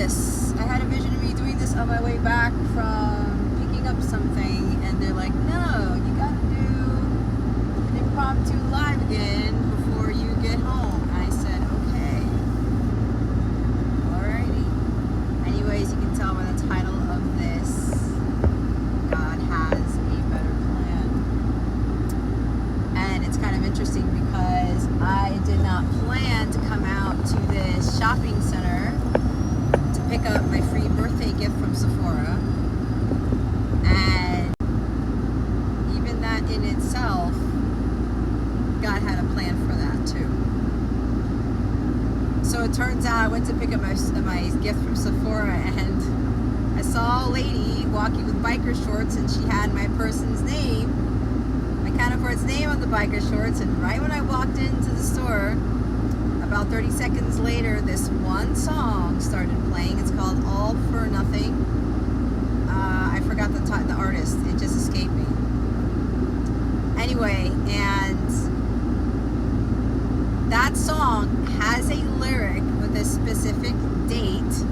this. I had a vision of me doing this on my way back from picking up something, and they're like, no, you gotta do an impromptu live again before you get home. And I said, okay. Alrighty. Anyways, you can tell by the title of this, God has a better plan. And it's kind of interesting because I did not plan to come out to this shopping center to pick up my free birthday gift from Sephora. And even that in itself, God had a plan for that too. So it turns out I went to pick up my gift from Sephora, and I saw a lady walking with biker shorts, and she had my person's name, my counterpart's name on the biker shorts. And right when I walked into the store, about 30 seconds later, this one song started playing. It's called All for Nothing. I forgot the artist. It just escaped me. Anyway, and that song has a lyric with a specific date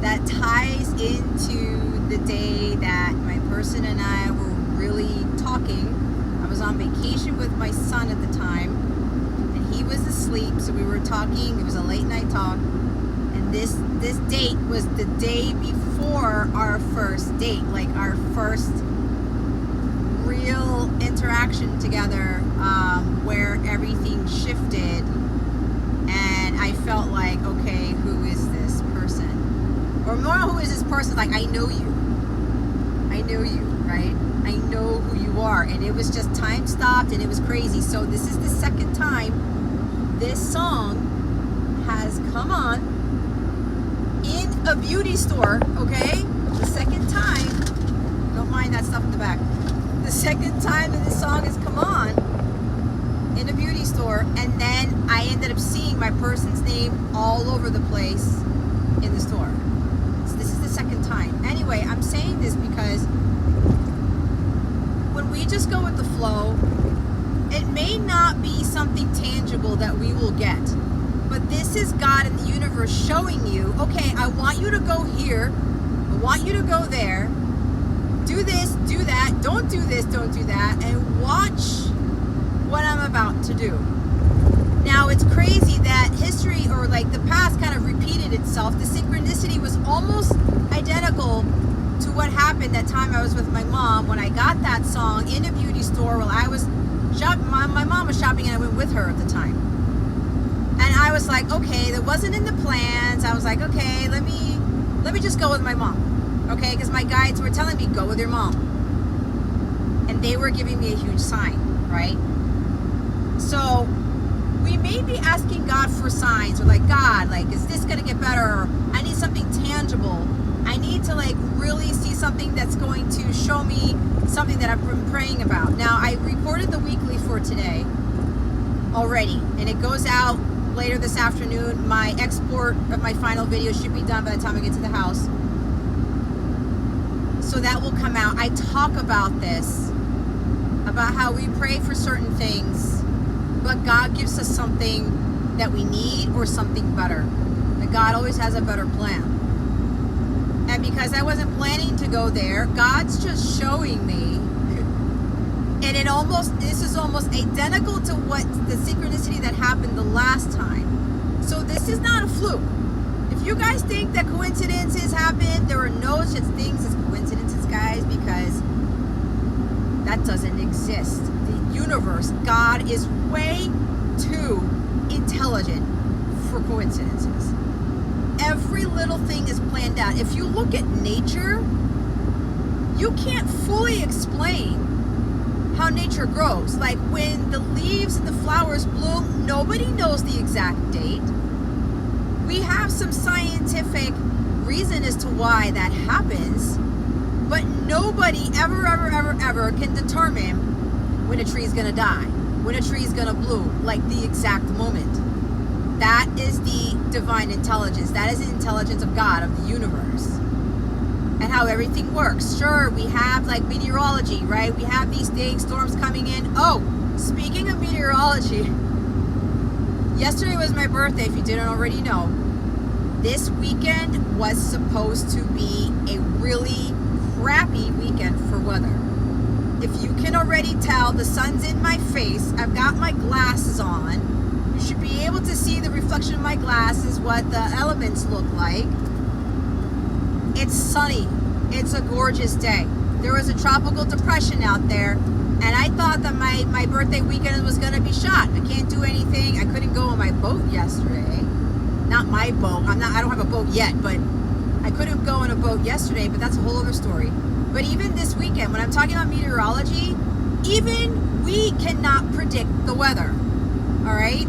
that ties into the day that my person and I were really talking. I was on vacation with my son at the time, and he was asleep, so we were talking. It was a late night talk, and this date was the day before our first date, like our first real interaction together, where everything shifted, and I felt like, okay, who is this person? Or more, who is this person? Like, I know you, right? I know who you are. And it was just time stopped, and it was crazy. So this is the second time this song has come on in a beauty store, okay? The second time, don't mind that stuff in the back. The second time that this song has come on in a beauty store, and then I ended up seeing my person's name all over the place in the store. So this is the second time. Anyway, I'm saying this because when we just go with the flow, it may not be something tangible that we will get, but this is God in the universe showing you, okay, I want you to go here, I want you to go there, do this, do that, don't do this, don't do that, and watch what I'm about to do. Now, it's crazy that history, or like the past, kind of repeated itself. The synchronicity was almost identical to what happened that time I was with my mom when I got that song in a beauty store while I was shopping. My mom was shopping, and I went with her at the time. And I was like, okay, that wasn't in the plans. I was like, okay, let me just go with my mom. Okay, because my guides were telling me, go with your mom. And they were giving me a huge sign, right? So we may be asking God for signs, or like, God, like, is this going to get better? Or I need something tangible. I need to like really see something that's going to show me something that I've been praying about. Now, I recorded the weekly for today already, and it goes out later this afternoon. My export of my final video should be done by the time I get to the house. So that will come out. I talk about this, about how we pray for certain things, but God gives us something that we need, or something better. And God always has a better plan. And because I wasn't planning to go there, God's just showing me. And this is almost identical to what the synchronicity that happened the last time. So this is not a fluke. If you guys think that coincidences happen, there are no such things as coincidences, guys, because that doesn't exist. The universe, God, is way too intelligent for coincidences. Every little thing is planned out. If you look at nature, you can't fully explain how nature grows. Like when the leaves and the flowers bloom, nobody knows the exact date. We have some scientific reason as to why that happens, but nobody ever can determine when a tree is going to die, when a tree is going to bloom, like the exact moment. That is the divine intelligence. That is the intelligence of God, of the universe, and how everything works. Sure, we have like meteorology, right? We have these things, storms coming in. Oh, speaking of meteorology, yesterday was my birthday, if you didn't already know. This weekend was supposed to be a really crappy weekend for weather. If you can already tell, the sun's in my face. I've got my glasses on. You should be able to see the reflection of my glasses, what the elements look like. It's sunny. It's a gorgeous day. There was a tropical depression out there, and I thought that my birthday weekend was going to be shot. I can't do anything. I couldn't go on my boat yesterday. Not my boat. I don't have a boat yet, but I couldn't go on a boat yesterday, but that's a whole other story. But even this weekend, when I'm talking about meteorology, even we cannot predict the weather. All right?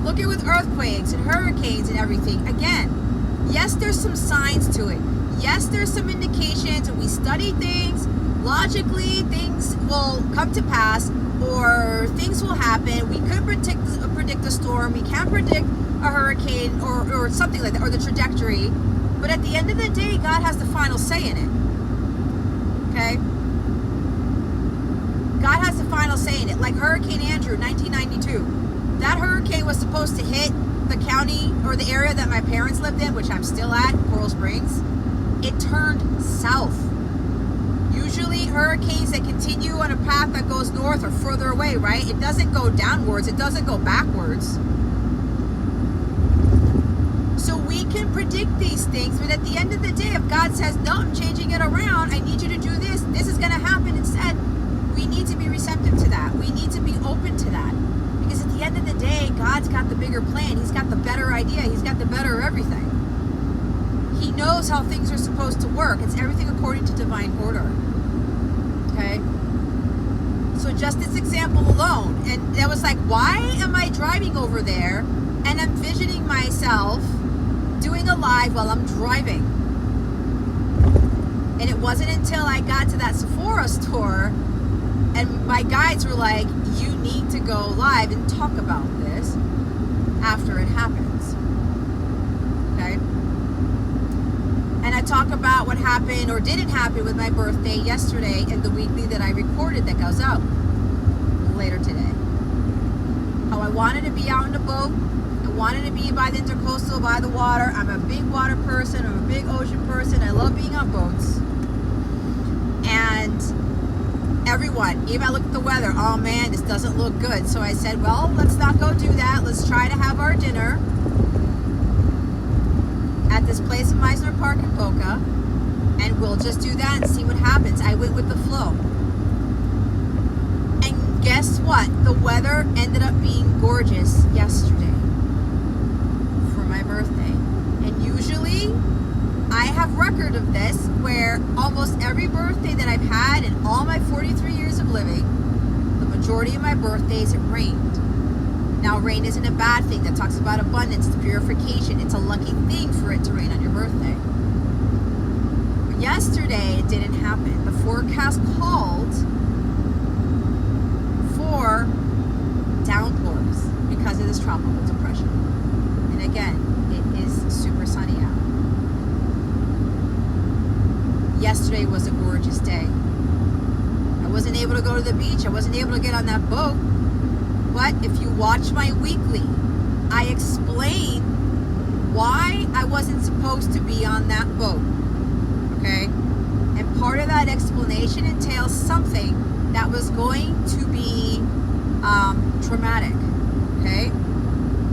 Look at with earthquakes and hurricanes and everything. Again, yes, there's some signs to it. Yes, there's some indications, and we study things. Logically, things will come to pass, or things will happen. We could predict a storm. We can predict a hurricane or something like that, or the trajectory. But at the end of the day, God has the final say in it. Okay? God has the final say in it. Like Hurricane Andrew, 1992. That hurricane was supposed to hit the county or the area that my parents lived in, which I'm still at, Coral Springs. It turned south. Usually hurricanes that continue on a path that goes north or further away, right? It doesn't go downwards. It doesn't go backwards. So we can predict these things, but at the end of the day, if God says, no, I'm changing it around, I need you to do this, this is going to happen instead, we need to be receptive to that. We need to be open to that. Because at the end of the day, God's got the bigger plan. He's got the better idea. He's got the better everything. He knows how things are supposed to work. It's everything according to divine order. Okay? So just this example alone, and it was like, why am I driving over there and I'm visioning myself doing a live while I'm driving? And it wasn't until I got to that Sephora store and my guides were like, you need to go live and talk about this after it happens. Okay? And I talk about what happened or didn't happen with my birthday yesterday in the weekly that I recorded that goes out later today. How I wanted to be out in the boat. I wanted to be by the intercoastal, by the water. I'm a big water person. I'm a big ocean person. I love being on boats. And everyone, even I look at the weather, oh man, this doesn't look good. So I said, well, let's not go do that. Let's try to have our dinner at this place in Meisner Park in Boca, and we'll just do that and see what happens. I went with the flow. And guess what? The weather ended up being gorgeous yesterday for my birthday. And usually, I have record of this where almost every birthday that I've had in all my 43 years of living, the majority of my birthdays, it rained. Now, rain isn't a bad thing. That talks about abundance, it's purification. It's a lucky thing for it to rain on your birthday. But yesterday, it didn't happen. The forecast called for downpours because of this tropical depression. And again, it is super sunny out. Yesterday was a gorgeous day. I wasn't able to go to the beach. I wasn't able to get on that boat. But if you watch my weekly, I explain why I wasn't supposed to be on that boat. Okay? And part of that explanation entails something that was going to be traumatic. Okay?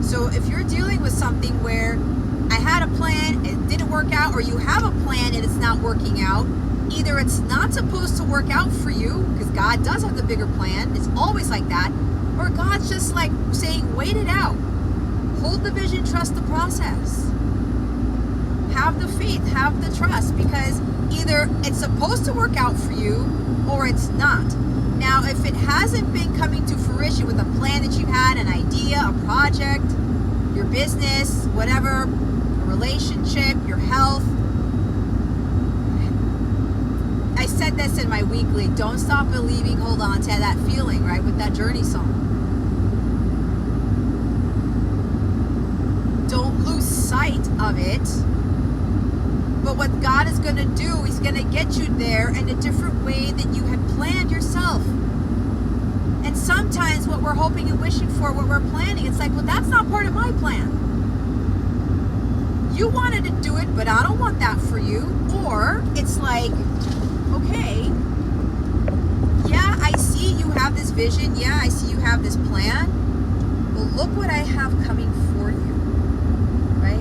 So if you're dealing with something where I had a plan, it didn't work out, or you have a plan and it's not working out, either it's not supposed to work out for you, because God does have the bigger plan, it's always like that, or God's just like saying, wait it out. Hold the vision, trust the process. Have the faith, have the trust, because either it's supposed to work out for you or it's not. Now, if it hasn't been coming to fruition with a plan that you had, an idea, a project, your business, whatever, a relationship, your health, I said this in my weekly, don't stop believing, hold on to that feeling, right, with that journey song. Don't lose sight of it. But what God is going to do, He's going to get you there in a different way than you had planned yourself. And sometimes what we're hoping and wishing for, what we're planning, it's like, well, that's not part of my plan. you wanted to do it, but I don't want that for you. Or it's like, okay, yeah, I see you have this vision. Yeah, I see you have this plan. Well, look what I have coming for you, right?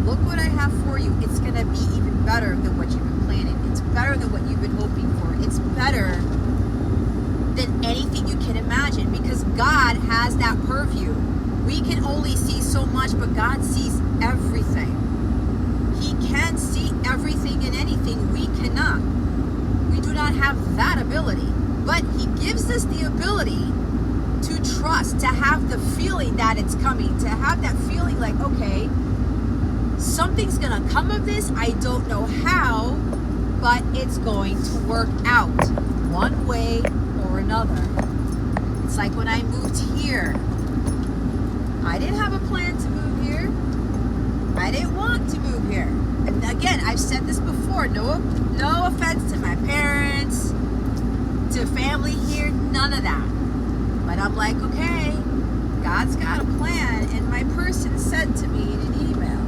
Look what I have for you. It's going to be even better than what you've been planning. It's better than what you've been hoping for. It's better than anything you can imagine, because God has that purview. We can only see so much, but God sees everything. He can see everything and anything. We cannot. We do not have that ability. But He gives us the ability to trust, to have the feeling that it's coming, to have that feeling like, okay, something's going to come of this. I don't know how, but it's going to work out one way or another. It's like when I moved here. I didn't have a plan to move here. I didn't want to move here. And again, I've said this before. No offense to my parents, to family here, none of that. But I'm like, okay, God's got a plan. And my person said to me in an email,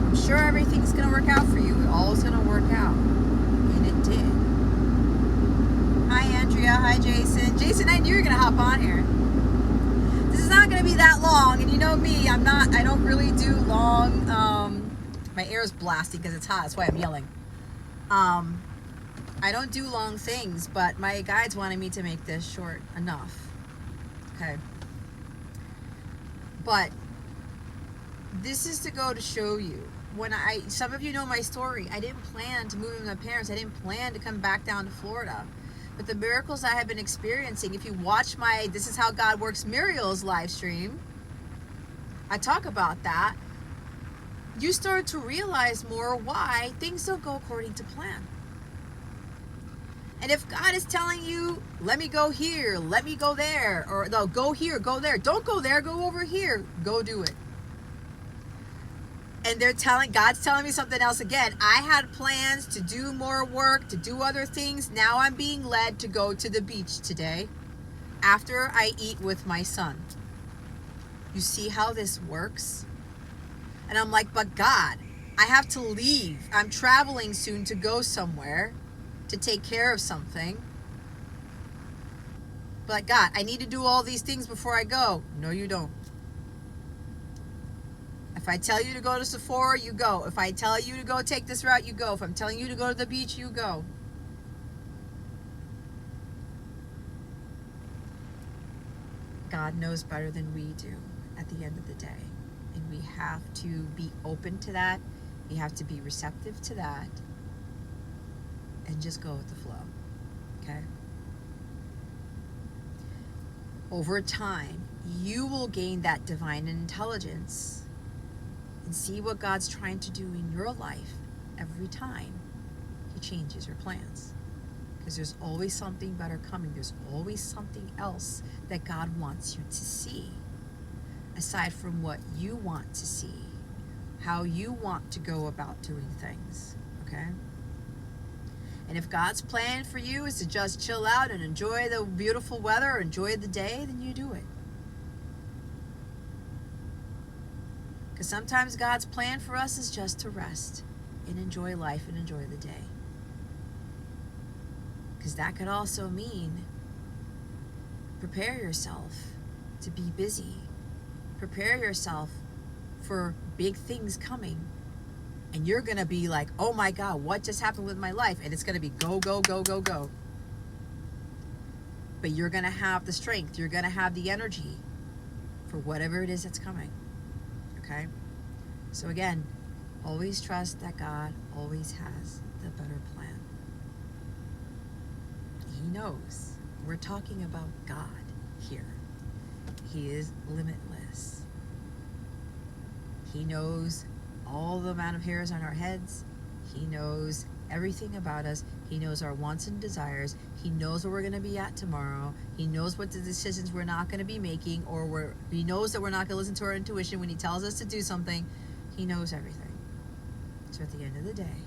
I'm sure everything's going to work out for you. It all's going to work out. And it did. Hi, Andrea. Hi, Jason. Jason, I knew you were going to hop on here. This is not going to be that long, and you know me, I don't really do long, my ear is blasting because it's hot, that's why I'm yelling. I don't do long things, but my guides wanted me to make this short enough, okay? But this is to go to show you, some of you know my story, I didn't plan to move with my parents, I didn't plan to come back down to Florida. But the miracles I have been experiencing, if you watch my This Is How God Works Muriel's live stream, I talk about that. You start to realize more why things don't go according to plan. And if God is telling you, let me go here, let me go there, or no, go here, go there. Don't go there, go over here. Go do it. And God's telling me something else again. I had plans to do more work, to do other things. Now I'm being led to go to the beach today after I eat with my son. You see how this works? And I'm like, but God, I have to leave. I'm traveling soon to go somewhere to take care of something. But God, I need to do all these things before I go. No, you don't. If I tell you to go to Sephora, you go. If I tell you to go take this route, you go. If I'm telling you to go to the beach, you go. God knows better than we do at the end of the day. And we have to be open to that. We have to be receptive to that. And just go with the flow. Okay? Over time, you will gain that divine intelligence and see what God's trying to do in your life every time He changes your plans. Because there's always something better coming. There's always something else that God wants you to see. Aside from what you want to see. How you want to go about doing things. Okay? And if God's plan for you is to just chill out and enjoy the beautiful weather or enjoy the day, then you do it. Because sometimes God's plan for us is just to rest and enjoy life and enjoy the day. Because that could also mean prepare yourself to be busy. Prepare yourself for big things coming. And you're going to be like, oh my God, what just happened with my life? And it's going to be go, go, go, go, go. But you're going to have the strength. You're going to have the energy for whatever it is that's coming. Okay? So again, always trust that God always has the better plan. He knows. We're talking about God here. He is limitless. He knows all the amount of hairs on our heads. He knows everything about us. He knows our wants and desires. He knows where we're going to be at tomorrow. He knows what the decisions we're not going to be making, or he knows that we're not going to listen to our intuition when he tells us to do something. He knows everything. So at the end of the day,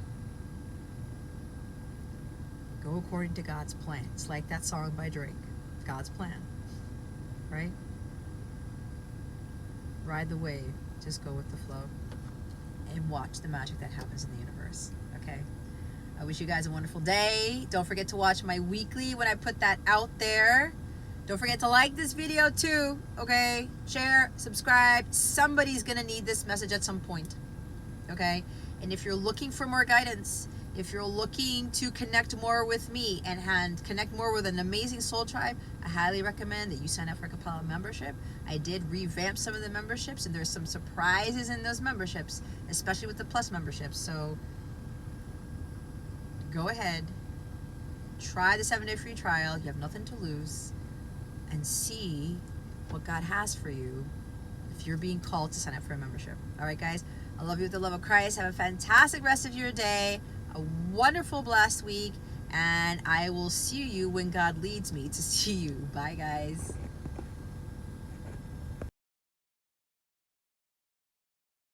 go according to God's plan. It's like that song by Drake, God's plan, right? Ride the wave. Just go with the flow and watch the magic that happens in the universe. Okay? I wish you guys a wonderful day. Don't forget to watch my weekly when I put that out there. Don't forget to like this video too, okay? Share, subscribe. Somebody's gonna need this message at some point, okay? And if you're looking for more guidance, if you're looking to connect more with me and connect more with an amazing soul tribe, I highly recommend that you sign up for a Capella membership. I did revamp some of the memberships, and there's some surprises in those memberships, especially with the Plus memberships. So go ahead, try the 7-day free trial. You have nothing to lose, and see what God has for you if you're being called to sign up for a membership. All right, guys, I love you with the love of Christ. Have a fantastic rest of your day, a wonderful, blessed week, and I will see you when God leads me to see you. Bye, guys.